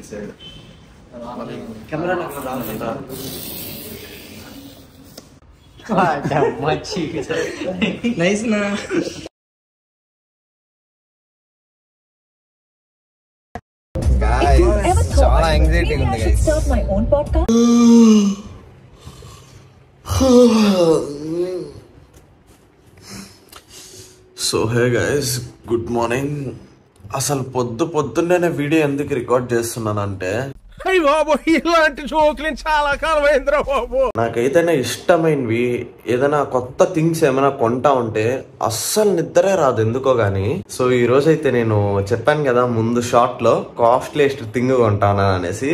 Side camera nice నా చాలా anxiety ఉంది guys. So hey guys, good morning. అసలు పొద్దున్నే వీడియో ఎందుకు రికార్డ్ చేస్తున్నానంటే ఇలాంటి జోకులు చాలా కాలమైందిరా బాబు. నాకైతే ఇష్టమైనవి ఏదైనా కొత్త థింగ్స్ ఏమైనా కొంటా ఉంటే అస్సలు నిద్రే రాదు ఎందుకో గానీ. సో ఈ రోజు అయితే నేను చెప్పాను కదా ముందు షార్ట్ లో కాస్ట్లీయెస్ట్ థింగ్ కొంటాను అనేసి.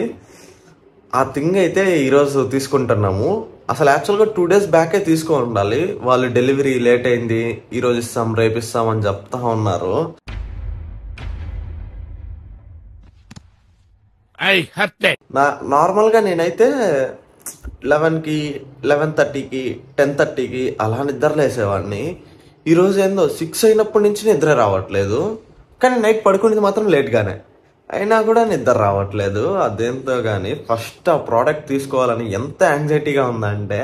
ఆ థింగ్ అయితే ఈరోజు తీసుకుంటున్నాము. అసలు యాక్చువల్గా 2 days బ్యాకే తీసుకో ఉండాలి. వాళ్ళు డెలివరీ లేట్ అయింది, ఈరోజు ఇస్తాం రేపు ఇస్తాం అని చెప్తా ఉన్నారు. నార్మల్ గా నేనైతే 11కి 11:30కి 10:30కి అలా నిద్రలేసేవాడిని. ఈరోజు ఏందో 6 అయినప్పటి నుంచి నిద్ర రావట్లేదు. కానీ నైట్ పడుకునేది మాత్రం లేట్గానే, అయినా కూడా నిద్ర రావట్లేదు. అదేంతో కానీ ఫస్ట్ ఆ ప్రోడక్ట్ తీసుకోవాలని ఎంత యాంగ్జైటీగా ఉందంటే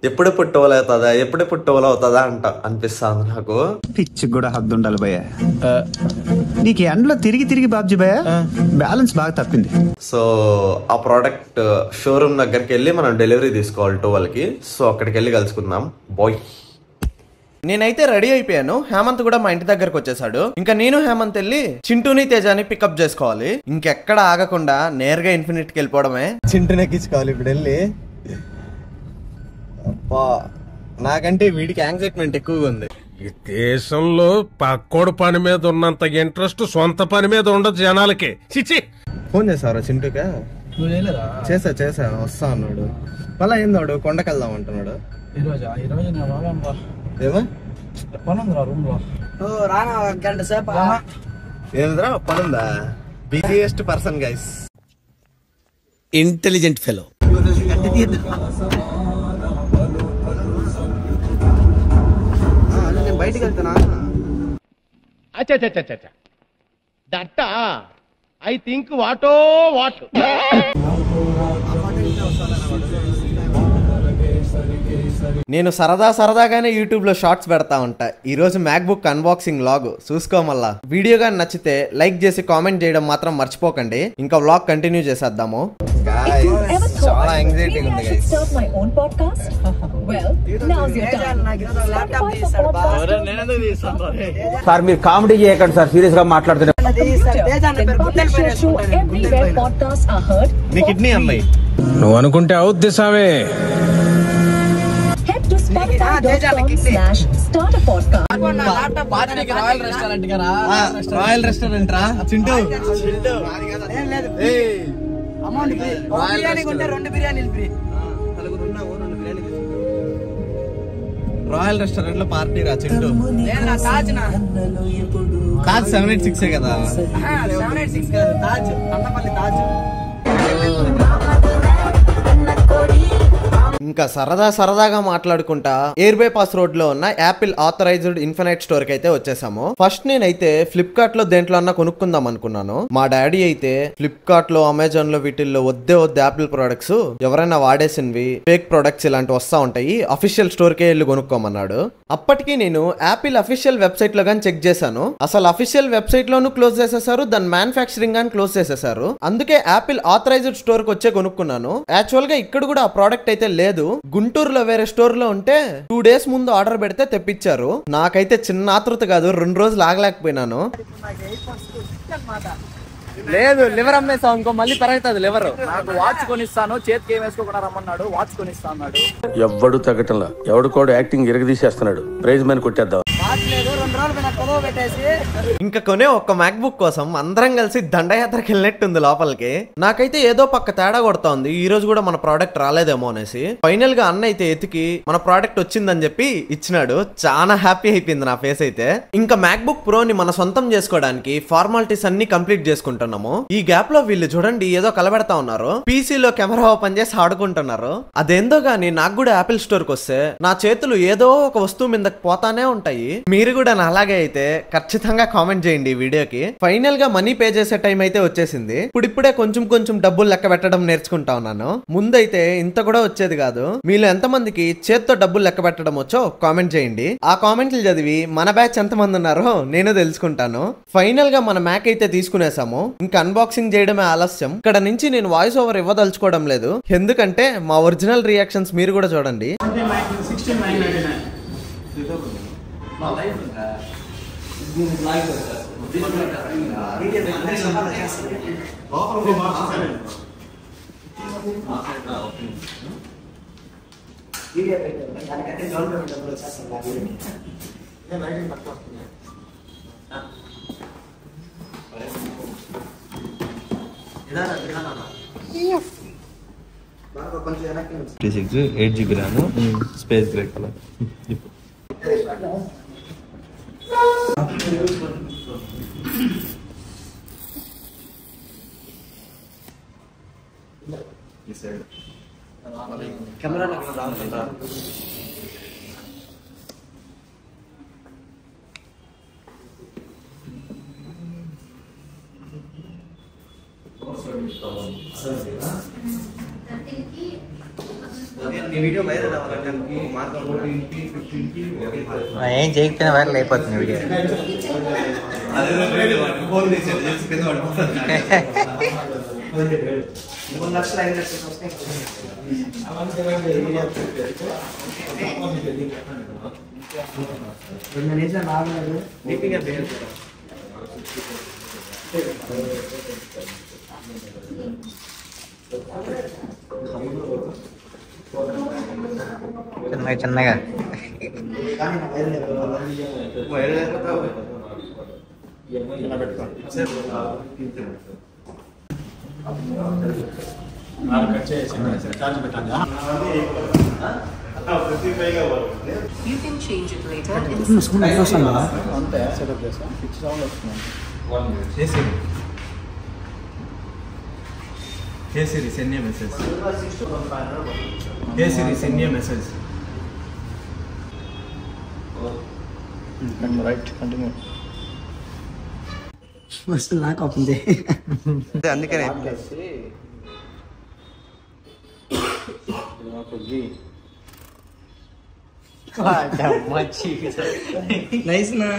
ఎప్పుడెప్పుడు టోల్ అవుతుందా అనిపిస్తుంది నాకు. పిచ్చి కూడా హద్దు ఉండాలి భయ్య. నీకు ఎండలో తిరిగి బాబ్జీ భయ్య బ్యాలెన్స్ బాగా తప్పింది. సో ఆ ప్రోడక్ట్ షోరూమ్ దగ్గరికి వెళ్ళి మనం డెలివరీ తీసుకోవాలి 12కి. సో అక్కడికి వెళ్ళి కలుసుకుందాం బాయ్. నేనైతే రెడీ అయిపోయాను. హేమంత్ కూడా మా ఇంటి దగ్గరకు వచ్చేసాడు. ఇంకా నేను హేమంత్ వెళ్ళి చింటూని తేజాని పికప్ చేసుకోవాలి. ఇంకెక్కడ ఆగకుండా నేరుగా ఇన్ఫినిట్కి వెళ్ళిపోవడమే. చింటూని ఎక్కించుకోవాలి ఇప్పుడు వెళ్ళి. నాకంటే వీడికి యాంగ్జైట్మెంట్ ఎక్కువగా ఉంది. ఈ దేశంలో పక్కోడు పని మీద ఉన్నంత ఇంట్రెస్ట్ సొంత పని మీద ఉండదు జనాలకి. చిచి, ఫోన్ చేసావరా చింటూకా? చేసా వస్తా అన్నాడు. మళ్ళా ఏందాడు కొండకి వెళ్దాం అంటున్నాడు. ఏమా ఏంద్రా పనుందా? Busiest person guys. Intelligent fellow. బయటికి వెళ్తానా? That I think what what. నేను సరదాగానే యూట్యూబ్ లో షార్ట్స్ పెడతా ఉంటా. ఈ రోజు మ్యాక్బుక్ అన్బాక్సింగ్ వ్లాగ్ చూసుకోమల్లా. వీడియో గాని నచ్చితే లైక్ చేసి కామెంట్ చేయడం మాత్రం మర్చిపోకండి. ఇంకా వ్లాగ్ కంటిన్యూ చేసేద్దాము. చాలా యాంగ్జైటీ ఉంది గైస్. సార్ మీరు కామెడీ చేయకండి సార్, సీరియస్ గా మాట్లాడుతున్నారు. నీ కిడ్నీ అమ్మాయి నువ్వు అనుకుంటే అవుద్ది సామే. రాయల్ రెస్టారెంట్ రా చింటూ. రాయల్ రెస్టారెంట్ లో పార్టీ రా చింటూ. తాజ్ 786 కదా? ఇంకా సరదాగా మాట్లాడుకుంటా ఎయిర్ బైపాస్ రోడ్ లో ఉన్న యాపిల్ ఆథరైజ్డ్ ఇన్ఫినైట్ స్టోర్ కి అయితే వచ్చేసాము. ఫస్ట్ నేనైతే ఫ్లిప్కార్ట్ లో దేంట్లో అన్నా కొనుక్కుందాం అనుకున్నాను. మా డాడీ అయితే ఫ్లిప్కార్ట్ లో అమెజాన్ లో వీటిల్లో వద్దే యాపిల్ ప్రొడక్ట్స్, ఎవరైనా వాడేసినవి ఫేక్ ప్రొడక్ట్స్ ఇలాంటివి వస్తా ఉంటాయి, అఫీషియల్ స్టోర్ కే వెళ్ళి కొనుక్కోమన్నాడు. అప్పటికి నేను యాపిల్ అఫీషియల్ వెబ్సైట్ లో గానీ చెక్ చేశాను. అసలు అఫీషియల్ వెబ్సైట్ లోను క్లోజ్ చేసేసారు, దాని మ్యానుఫ్యాక్చరింగ్ గానీ క్లోజ్ చేసేసారు. అందుకే యాపిల్ ఆథరైజ్డ్ స్టోర్ కి వచ్చే కొనుక్కున్నాను. యాక్చువల్ గా ఇక్కడ కూడా ఆ ప్రోడక్ట్ అయితే లేదు. గుంటూరులో వేరే స్టోర్ లో ఉంటే 2 days ముందు ఆర్డర్ పెడితే తెప్పించారు. నాకైతే చిన్న ఆతృత కాదు, 2 రోజులు ఆగలేకపోయినాను. లేదు లివర్ అమ్మేసా ఇంకో మళ్ళీ పెరుగుతుంది లివర్. నాకు వాచ్ కొనిస్తాను, చేతికి ఏం వేసుకోకుండా రమ్మన్నాడు, వాచ్ కొనిస్తా అన్నాడు. ఎవడు తగ్గటంలా, ఎవడు కూడా యాక్టింగ్ ఇరగదీసేస్తున్నాడు. ప్రైజ్ మని కొట్టేద్దాం. ఇంకా కొనే ఒక్క మ్యాక్బుక్ కోసం అందరం కలిసి దండయాత్రకి వెళ్ళినట్టుంది లోపలికి. నాకైతే ఏదో పక్క తేడా కొడుతోంది. ఈ రోజు కూడా మన ప్రోడక్ట్ రాలేదేమో అనేసి. ఫైనల్ గా అన్న అయితే ఎతికి మన ప్రోడక్ట్ వచ్చిందని చెప్పి ఇచ్చినాడు. చాలా హ్యాపీ అయిపోయింది నా ఫేస్ అయితే. ఇంకా మ్యాక్బుక్ ప్రోని మన సొంతం చేసుకోవడానికి ఫార్మాలిటీస్ అన్ని కంప్లీట్ చేసుకుంటున్నాము. ఈ గ్యాప్ లో వీళ్ళు చూడండి ఏదో కలబెడతా ఉన్నారు. పీసీలో కెమెరా ఓపెన్ చేసి ఆడుకుంటున్నారు. అదేందో గానీ నాకు కూడా యాపిల్ స్టోర్ కి వస్తే నా చేతులు ఏదో ఒక వస్తువు మీదకి పోతానే ఉంటాయి. మీరు కూడా నా అలాగే అయితే ఖచ్చితంగా కామెంట్ చేయండి ఈ వీడియోకి. ఫైనల్ గా మనీ పే చేసే టైం అయితే వచ్చేసింది. ఇప్పుడిప్పుడే కొంచెం కొంచెం డబ్బులు లెక్క పెట్టడం నేర్చుకుంటా ఉన్నాను. ముందైతే ఇంత కూడా వచ్చేది కాదు. మీలో ఎంతమందికి చేత్తో డబ్బులు లెక్క పెట్టడం వచ్చో కామెంట్ చేయండి. ఆ కామెంట్లు చదివి మన బ్యాచ్ ఎంతమంది ఉన్నారో నేను తెలుసుకుంటాను. ఫైనల్ గా మన మ్యాక్ అయితే తీసుకునేసాము. ఇంకా అన్బాక్సింగ్ చేయడమే ఆలస్యం. ఇక్కడ నుంచి నేను వాయిస్ ఓవర్ ఇవ్వదలుచుకోవడం లేదు, ఎందుకంటే మా ఒరిజినల్ రియాక్షన్స్ మీరు కూడా చూడండి. T6 8GB RAM space grey colour. Camera ఏం చేయకపోయినా వైరల్ అయిపోతుంది వీడియో. చిన్నగా చిన్నగా You can change it later. Hey Siri, send me a message. Hey Siri, send me a message. Right, continue. మస్తు నాకు అవుతుంది. అందుకనే నైస్ నా.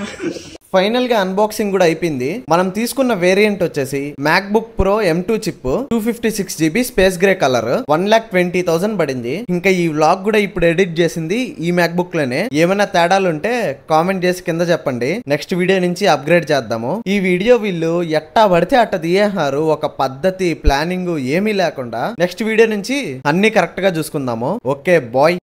ఫైనల్ గా అన్బాక్సింగ్ కూడా అయిపోయింది. మనం తీసుకున్న వేరియంట్ వచ్చేసి MacBook Pro M2 chip 256GB space grey colour 1,20,000 పడింది. ఇంకా ఈ వ్లాగ్ కూడా ఇప్పుడు ఎడిట్ చేసింది ఈ MacBook లోనే. ఏమైనా తేడాలు ఉంటే కామెంట్ చేసి కింద చెప్పండి, నెక్స్ట్ వీడియో నుంచి అప్గ్రేడ్ చేద్దాము. ఈ వీడియో వీళ్ళు ఎట్టా పడితే అట్ట తీయేహారు, ఒక పద్ధతి ప్లానింగ్ ఏమీ లేకుండా. నెక్స్ట్ వీడియో నుంచి అన్ని కరెక్ట్ గా చూసుకుందాము. Okay bye.